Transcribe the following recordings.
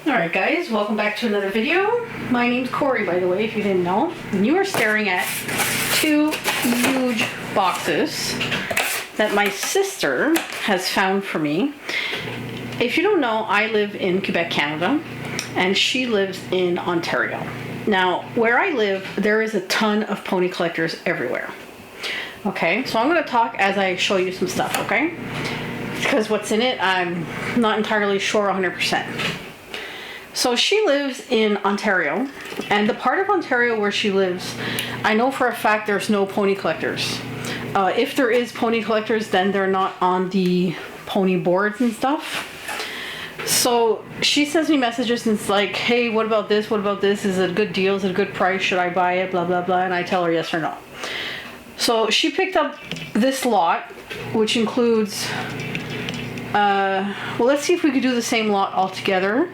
Alright guys, welcome back to another video. My name's Corey, by the way, if you didn't know. And you are staring at two huge boxes that my sister has found for me. If you don't know, I live in Quebec, Canada, and she lives in Ontario. Now, where I live, there is a ton of pony collectors everywhere. Okay, so I'm going to talk as I show you some stuff, okay? Because what's in it, I'm not entirely sure 100%. So she lives in Ontario, and the part of Ontario where she lives, I know for a fact there's no pony collectors. If there is pony collectors, then they're not on the pony boards and stuff. So she sends me messages and it's like, hey, what about this? What about this? Is it a good deal? Is it a good price? Should I buy it? Blah, blah, blah. And I tell her yes or no. So she picked up this lot, which includes, well, let's see if we could do the same lot all together.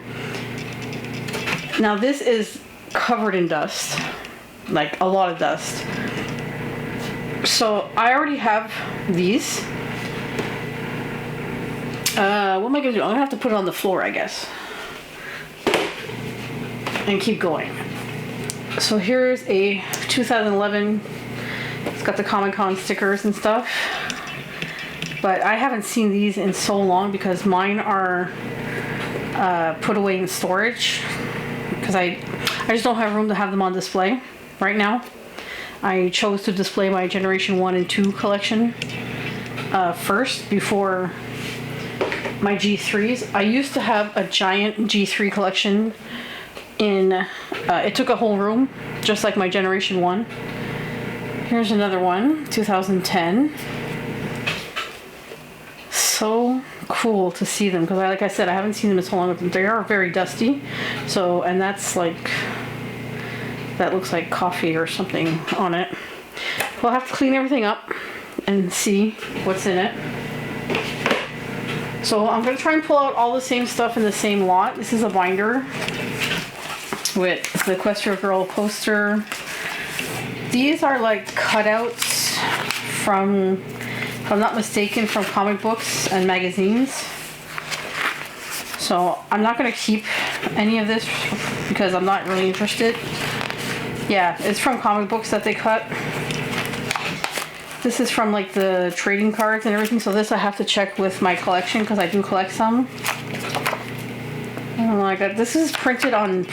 Now this is covered in dust, like a lot of dust. So I already have these. What am I gonna do? I'm gonna have to put it on the floor, I guess, and keep going. So here's a 2011. It's got the Comic-Con stickers and stuff, but I haven't seen these in so long because mine are put away in storage because I just don't have room to have them on display right now. I chose to display my Generation 1 and 2 collection first before my G3s. I used to have a giant G3 collection in, it took a whole room, just like my Generation 1. Here's another one, 2010. So cool to see them, because like I said, I haven't seen them in so long. They are very dusty. So, and that's like, that looks like coffee or something on it. We'll have to clean everything up and see what's in it. So I'm going to try and pull out all the same stuff in the same lot. This is a binder with the Equestria Girl poster. These are like cutouts from, if I'm not mistaken, from comic books and magazines. So I'm not going to keep any of this because I'm not really interested. Yeah, it's from comic books that they cut. This is from like the trading cards and everything. So this I have to check with my collection because I do collect some. Oh my god, this is printed on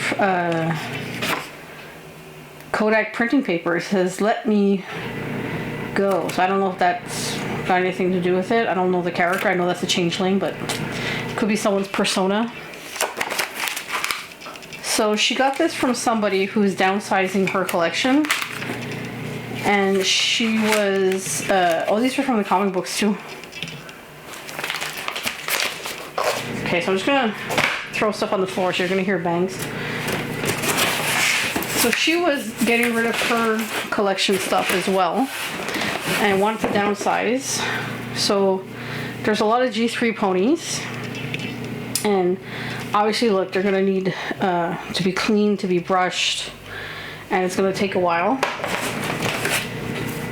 Kodak printing paper. It says, let me go. So I don't know if that's got anything to do with it. I don't know the character. I know that's a changeling, but it could be someone's persona. So she got this from somebody who's downsizing her collection. And she was, oh, these are from the comic books too. Okay, so I'm just gonna throw stuff on the floor so you're gonna hear bangs. So she was getting rid of her collection stuff as well and wanted to downsize. So there's a lot of G3 ponies, and obviously look, they're gonna need to be cleaned, to be brushed, and it's gonna take a while.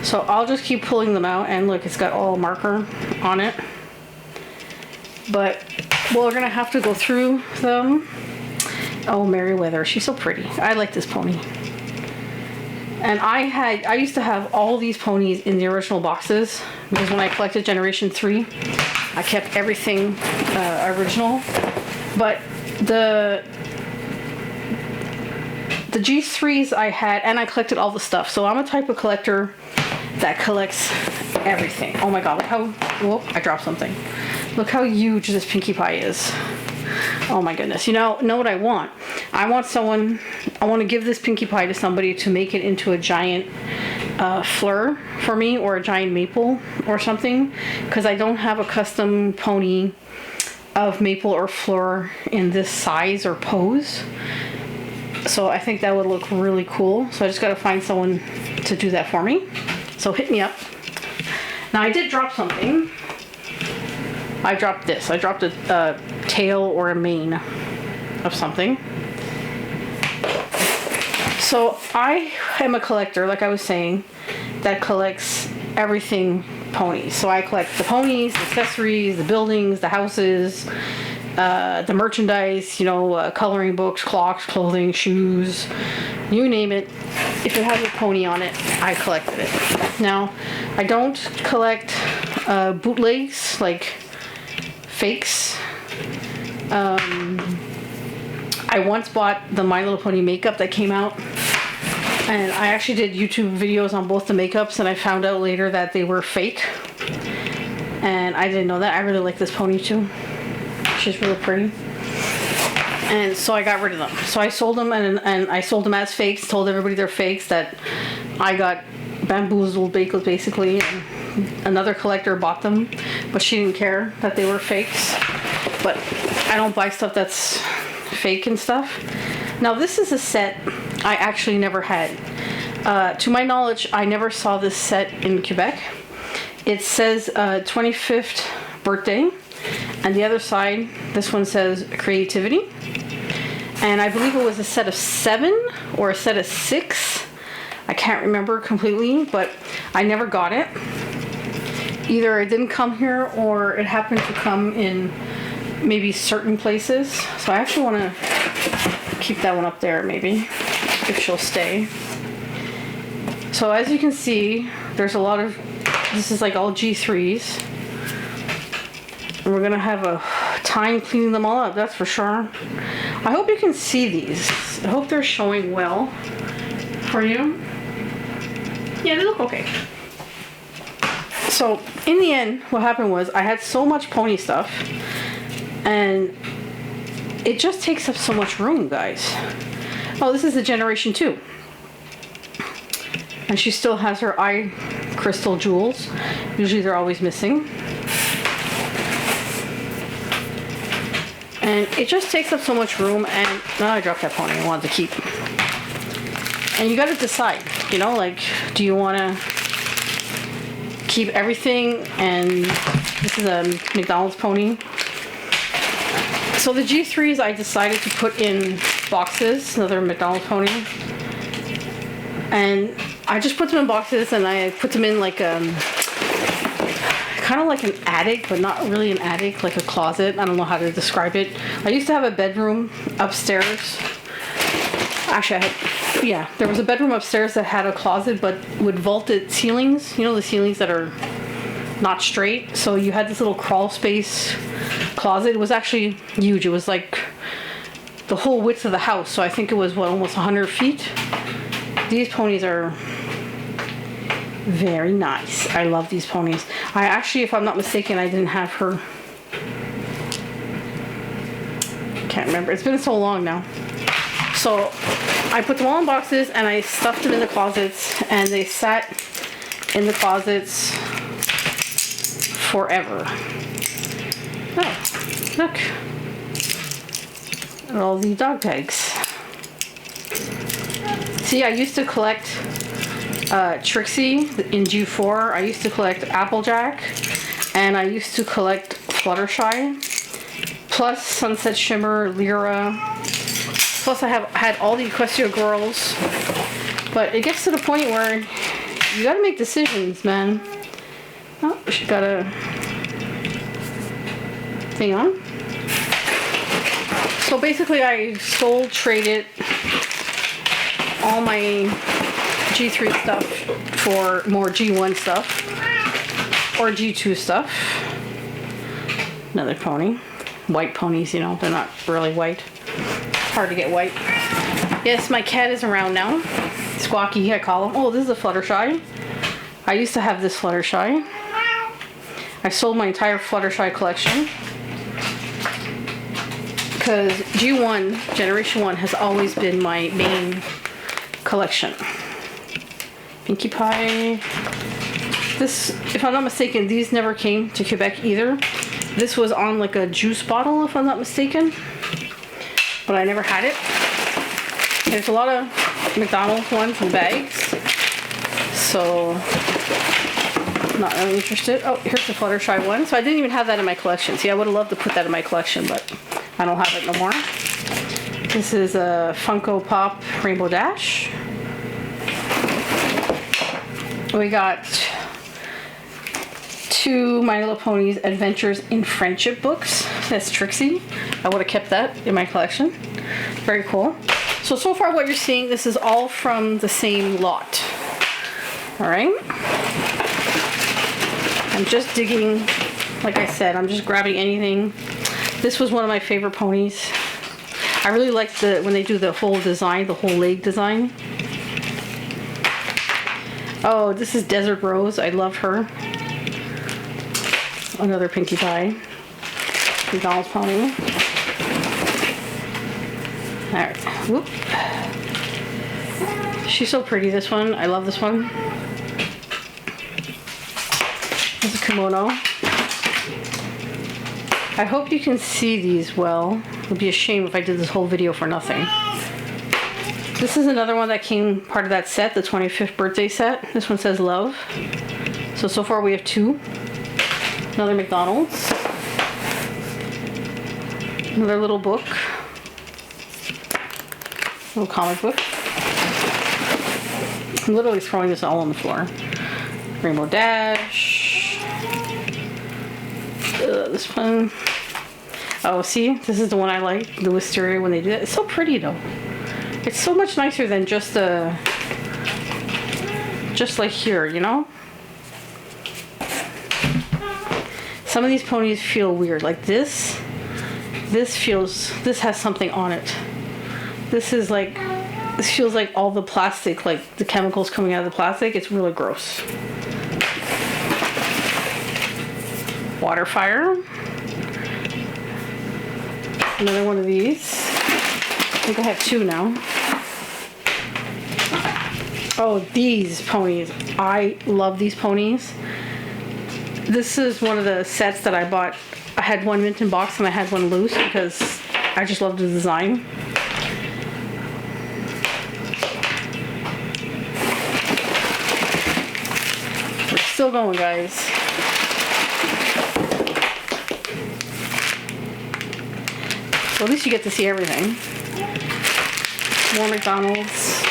So I'll just keep pulling them out, and look, it's got all marker on it. But we're gonna have to go through them. Oh, Merryweather, she's so pretty. I like this pony. And I used to have all these ponies in the original boxes because when I collected Generation 3, I kept everything original. But the G3s I had, and I collected all the stuff. So I'm a type of collector that collects everything. Oh my god, look how, whoop, I dropped something. Look how huge this Pinkie Pie is. Oh my goodness. You know what I want? I want to give this Pinkie Pie to somebody to make it into a giant fleur for me, or a giant maple or something, because I don't have a custom pony of maple or fleur in this size or pose. So I think that would look really cool. So I just got to find someone to do that for me. So hit me up. Now I did drop something. I dropped this. I dropped a tail or a mane of something. So I am a collector, like I was saying, that collects everything ponies. So I collect the ponies, the accessories, the buildings, the houses, the merchandise, you know, coloring books, clocks, clothing, shoes, you name it. If it has a pony on it, I collected it. Now, I don't collect bootlegs, like fakes. I once bought the My Little Pony makeup that came out, and I actually did YouTube videos on both the makeups, and I found out later that they were fake. And I didn't know that. I really like this pony too. She's really pretty. And so I got rid of them. So I sold them, and I sold them as fakes, told everybody they're fakes, that I got bamboozled basically. And another collector bought them, but she didn't care that they were fakes. But I don't buy stuff that's fake and stuff. Now this is a set I actually never had. To my knowledge, I never saw this set in Quebec. It says 25th birthday, and the other side, this one says creativity. And I believe it was a set of 7 or a set of 6. I can't remember completely, but I never got it. Either it didn't come here or it happened to come in maybe certain places. So I actually want to keep that one up there, maybe, if she'll stay. So as you can see, there's a lot of, this is like all G3s. And we're gonna have a time cleaning them all up, that's for sure. I hope you can see these. I hope they're showing well for you. Yeah, they look okay. So in the end, what happened was I had so much pony stuff, and it just takes up so much room, guys. Oh, this is a Generation 2. And she still has her eye crystal jewels. Usually they're always missing. And it just takes up so much room, and now I dropped that pony I wanted to keep. And you gotta decide, you know, like, do you wanna keep everything? And this is a McDonald's pony. So the G3s I decided to put in boxes, another McDonald's pony. And I just put them in boxes, and I put them in like kind of like an attic, but not really an attic, like a closet. I don't know how to describe it. I used to have a bedroom upstairs. Actually, there was a bedroom upstairs that had a closet, but with vaulted ceilings. You know, the ceilings that are not straight. So you had this little crawl space closet. It was actually huge. It was like the whole width of the house. So I think it was, what, almost 100 feet? These ponies are very nice. I love these ponies. I actually, if I'm not mistaken, I didn't have her. Can't remember. It's been so long now. So I put them all in boxes, and I stuffed them in the closets, and they sat in the closets forever. Oh, look. And all these dog tags. See, I used to collect Trixie in G4. I used to collect Applejack, and I used to collect Fluttershy, plus Sunset Shimmer, Lyra. Plus I had all the Equestria girls. But it gets to the point where you gotta make decisions, man. Oh, she got a thing on. So basically I traded all my G3 stuff for more G1 stuff or G2 stuff. Another pony. White ponies, you know, they're not really white. Hard to get white. Yes, my cat is around now. Squawky, I call him. Oh, this is a Fluttershy. I used to have this Fluttershy. I sold my entire Fluttershy collection because G1, Generation 1, has always been my main collection. Pinkie Pie. This, if I'm not mistaken, these never came to Quebec either. This was on like a juice bottle, if I'm not mistaken. But I never had it. There's a lot of McDonald's ones in bags. So, not really interested. Oh, here's the Fluttershy one. So I didn't even have that in my collection. See, I would have loved to put that in my collection, but I don't have it no more. This is a Funko Pop Rainbow Dash. We got 2 My Little Ponies Adventures in Friendship books. That's Trixie. I would have kept that in my collection. Very cool. So far what you're seeing, this is all from the same lot. Alright? I'm just digging, like I said, I'm just grabbing anything. This was one of my favorite ponies. I really like when they do the whole design, the whole leg design. Oh, this is Desert Rose. I love her. Another Pinkie Pie. McDonald's pony. Alright. Whoop. She's so pretty, this one. I love this one. This is Kimono. I hope you can see these well. It would be a shame if I did this whole video for nothing. This is another one that came part of that set, the 25th birthday set. This one says Love. So far we have 2. Another McDonald's. Another little book. Little comic book. I'm literally throwing this all on the floor. Rainbow Dash. This one. Oh, see? This is the one I like. The wisteria when they do that. It's so pretty though. It's so much nicer than just like here, you know? Some of these ponies feel weird. Like this has something on it. This feels like all the plastic, like the chemicals coming out of the plastic. It's really gross. Waterfire. Another one of these. I think I have 2 now. Oh, these ponies. I love these ponies. This is one of the sets that I bought. I had one mint in box and I had one loose because I just love the design. We're still going, guys. Well, at least you get to see everything. More McDonald's.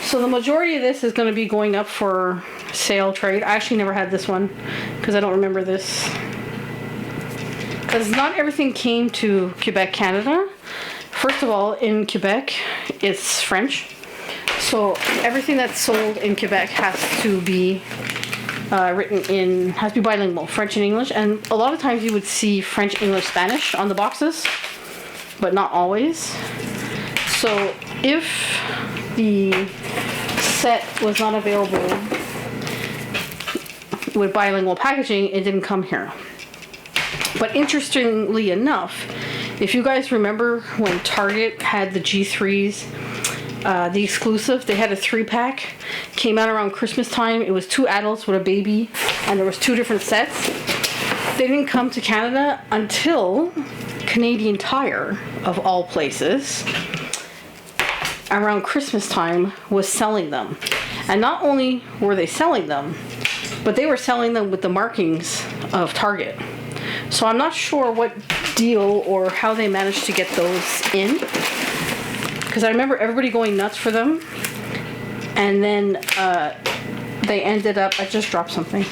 So the majority of this is going to be going up for sale trade. I actually never had this one because I don't remember this. Because not everything came to Quebec, Canada. First of all, in Quebec, it's French. So everything that's sold in Quebec has to be has to be bilingual, French and English. And a lot of times you would see French, English, Spanish on the boxes, but not always. So if the set was not available with bilingual packaging, it didn't come here. But interestingly enough, if you guys remember when Target had the G3s, the exclusive, they had a 3-pack, came out around Christmas time. It was 2 adults with a baby, and there was 2 different sets. They didn't come to Canada until Canadian Tire, of all places, around Christmas time, was selling them. And not only were they selling them, but they were selling them with the markings of Target. So I'm not sure what deal or how they managed to get those in, because I remember everybody going nuts for them, and then they ended up, I just dropped something.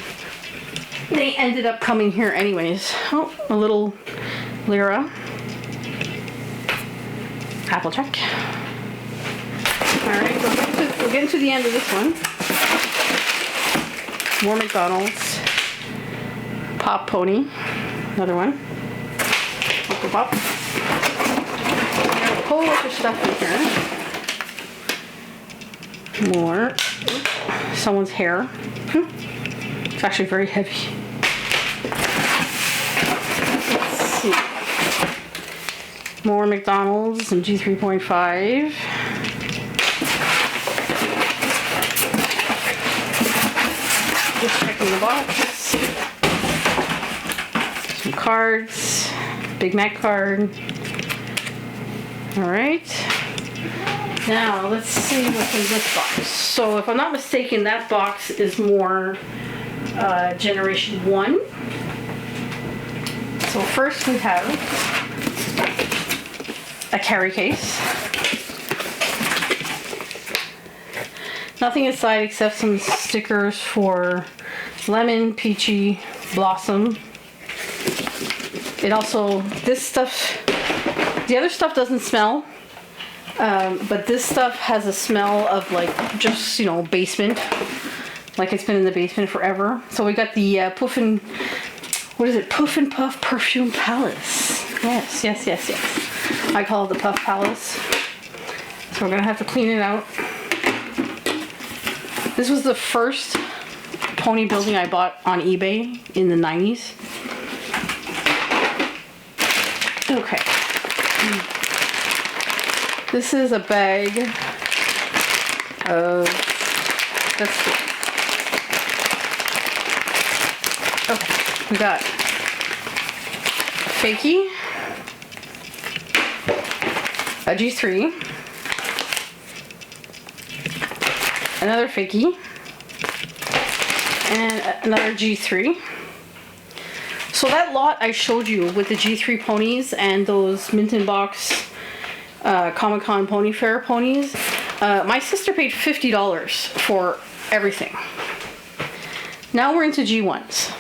They ended up coming here anyways. Oh, a little Lyra. Applejack. Alright, we're getting to the end of this one. More McDonald's. Pop Pony. Another one. Uncle Pop. A whole bunch of stuff in here. More. Someone's hair. It's actually very heavy. Let's see. More McDonald's and G3.5. Just checking the box. Some cards. Big Mac card. Alright. Now let's see what's in this box. So if I'm not mistaken, that box is more Generation 1. So first we have a carry case. Nothing inside except some stickers for lemon, peachy, blossom. It also, this stuff, the other stuff doesn't smell, but this stuff has a smell of like just, you know, basement, like it's been in the basement forever. So we got the Puff and Puff Perfume Palace. Yes, yes, yes, yes. I call it the Puff Palace. So we're gonna have to clean it out. This was the first pony building I bought on eBay in the 90s. Okay. This is a bag of, let's see. Okay, we got a fakie, a G3, another fakie, and another G3. So that lot I showed you with the G3 ponies and those Mint in Box Comic-Con Pony Fair ponies, my sister paid $50 for everything. Now we're into G1s.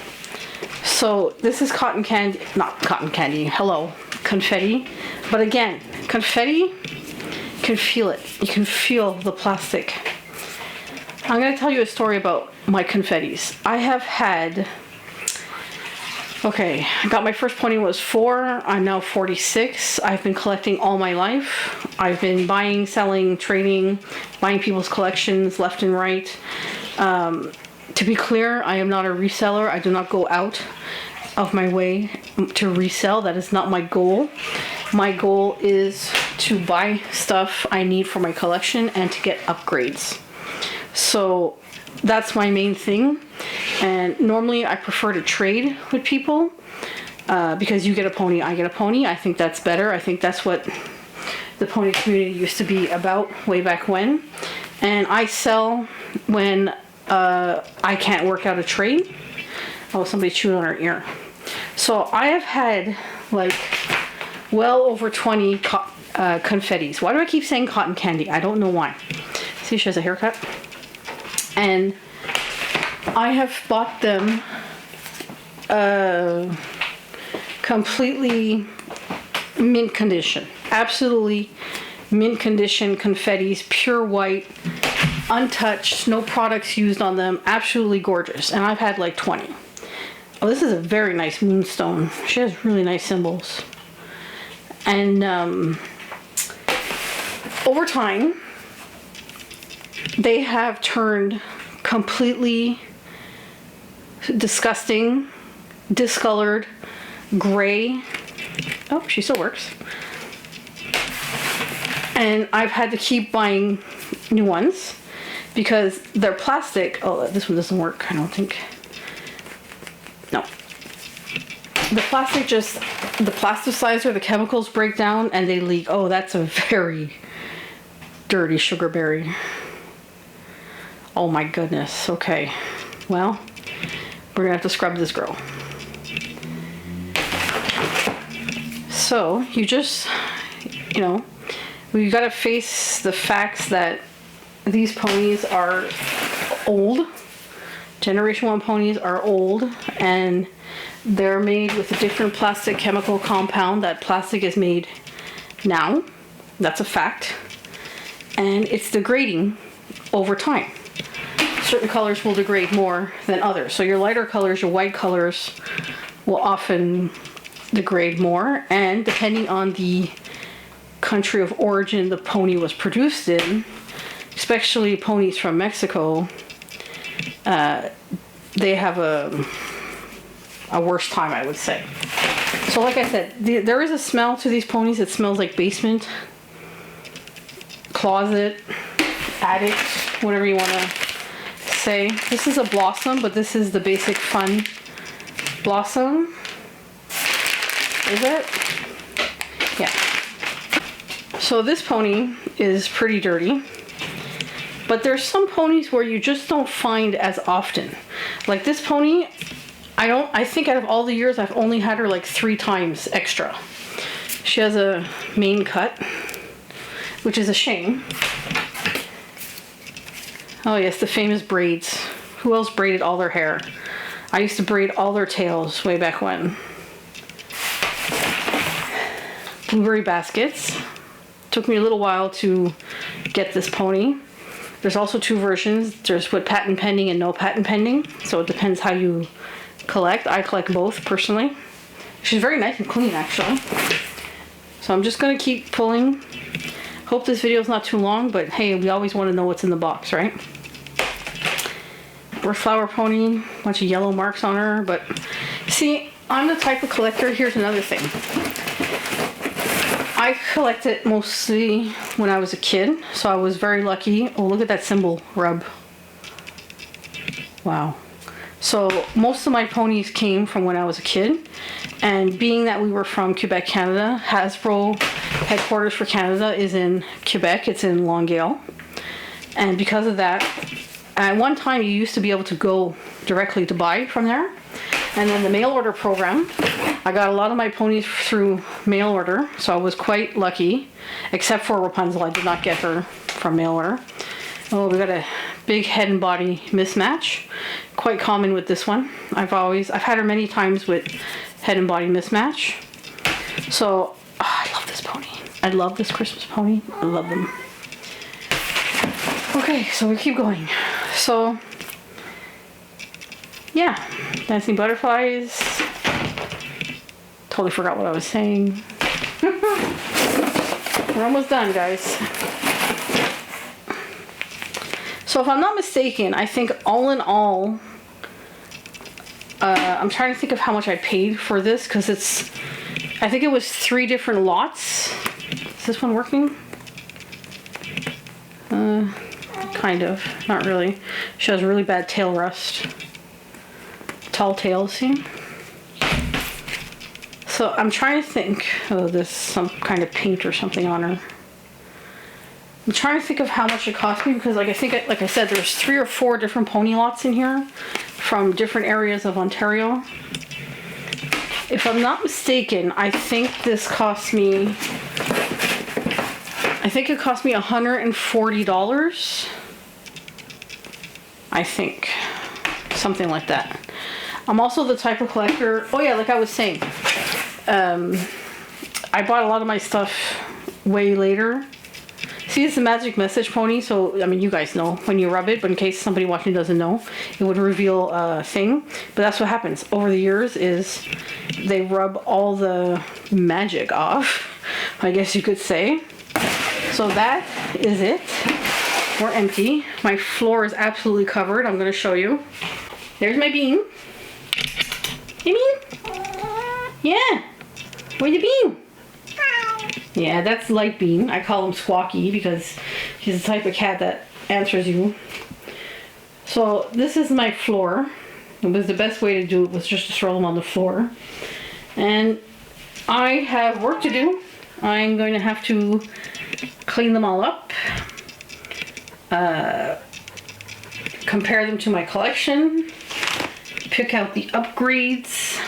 So this is cotton candy, not cotton candy, hello, confetti. But again, confetti, you can feel it. You can feel the plastic. I'm going to tell you a story about my confettis. I have had, okay, I got my first pony when I was 4. I'm now 46. I've been collecting all my life. I've been buying, selling, trading, buying people's collections left and right. To be clear, I am not a reseller. I do not go out of my way to resell. That is not my goal. My goal is to buy stuff I need for my collection and to get upgrades. So that's my main thing. And normally I prefer to trade with people because you get a pony, I get a pony. I think that's better. I think that's what the pony community used to be about way back when. And I sell when I can't work out a trade. Oh, somebody chewed on her ear. So I have had like well over 20 confettis. Why do I keep saying cotton candy? I don't know why. See, she has a haircut. And I have bought them completely mint condition. Absolutely mint condition confettis, pure white, untouched, no products used on them, absolutely gorgeous. And I've had like 20. Oh, this is a very nice moonstone. She has really nice symbols. And over time, they have turned completely disgusting, discolored, gray. Oh, she still works. And I've had to keep buying new ones because they're plastic. Oh, this one doesn't work, I don't think. No. The plastic just, the plasticizer, the chemicals break down and they leak. Oh, that's a very dirty sugar berry. Oh my goodness. Okay. Well, we're gonna have to scrub this girl. So you just, you know, we gotta face the facts that these ponies are old. Generation 1 ponies are old and they're made with a different plastic chemical compound. That plastic is made now. That's a fact. And it's degrading over time. Certain colors will degrade more than others. So your lighter colors, your white colors will often degrade more. And depending on the country of origin the pony was produced in, especially ponies from Mexico, they have a worse time, I would say. So like I said, there is a smell to these ponies. It smells like basement, closet, attic, whatever you want to say. This is a blossom, but this is the basic fun blossom. Is it? Yeah. So this pony is pretty dirty. But there's some ponies where you just don't find as often. Like this pony, I think out of all the years, I've only had her like 3 times extra. She has a mane cut, which is a shame. Oh yes, the famous braids. Who else braided all their hair? I used to braid all their tails way back when. Blueberry baskets. Took me a little while to get this pony. There's also two versions. There's with patent pending and no patent pending. So it depends how you collect. I collect both personally. She's very nice and clean actually. So I'm just gonna keep pulling. Hope this video is not too long, but hey, we always want to know what's in the box, right? We're flower pony, bunch of yellow marks on her, but see, I'm the type of collector. Here's another thing. I collected mostly when I was a kid, so I was very lucky. Oh, look at that symbol rub. Wow. So most of my ponies came from when I was a kid, and being that we were from Quebec, Canada, Hasbro headquarters for Canada is in Quebec. It's in Longueuil, and because of that, at one time you used to be able to go directly to buy from there, and then the mail order program, I got a lot of my ponies through mail order, so I was quite lucky, except for Rapunzel. I did not get her from mail order. Oh, we got a big head and body mismatch. Quite common with this one. I've had her many times with head and body mismatch. So, I love this pony. I love this Christmas pony. I love them. Okay, so we keep going. So, yeah, dancing butterflies. Totally forgot what I was saying. We're almost done, guys. So if I'm not mistaken, I think all in all, I'm trying to think of how much I paid for this, because I think it was 3 different lots. Is this one working? Kind of, not really. She has really bad tail rust. Tall tails, see? So I'm trying to think, oh, there's some kind of paint or something on her. I'm trying to think of how much it cost me, because like I said, there's 3 or 4 different pony lots in here from different areas of Ontario. If I'm not mistaken, I think it cost me $140. I think. Something like that. I'm also the type of collector, oh yeah, like I was saying, I bought a lot of my stuff way later. See, it's a magic message pony, so I mean, you guys know when you rub it, but in case somebody watching doesn't know, it would reveal a thing. But that's what happens over the years, is they rub all the magic off, I guess you could say. So that is it. We're empty. My floor is absolutely covered. I'm going to show you. There's my bean. Hey, Bean? Yeah. Where you been? Yeah, that's Light Bean. I call him Squawky because he's the type of cat that answers you. So this is my floor. It was the best way to do it, was just to throw them on the floor. And I have work to do. I'm going to have to clean them all up. Compare them to my collection. Pick out the upgrades.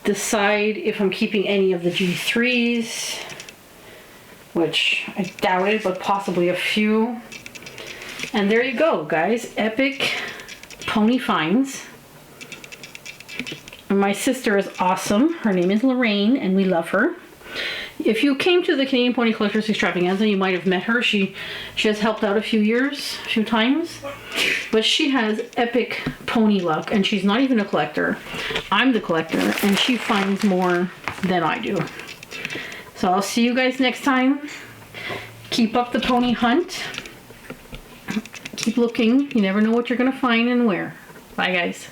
Decide if I'm keeping any of the G3s, which I doubt it, but possibly a few. And there you go, guys. Epic pony finds. And my sister is awesome. Her name is Lorraine, and we love her. If you came to the Canadian Pony Collectors Extravaganza, you might have met her. She has helped out a few times. But she has epic pony luck, and she's not even a collector. I'm the collector, and she finds more than I do. So I'll see you guys next time. Keep up the pony hunt. Keep looking. You never know what you're going to find and where. Bye, guys.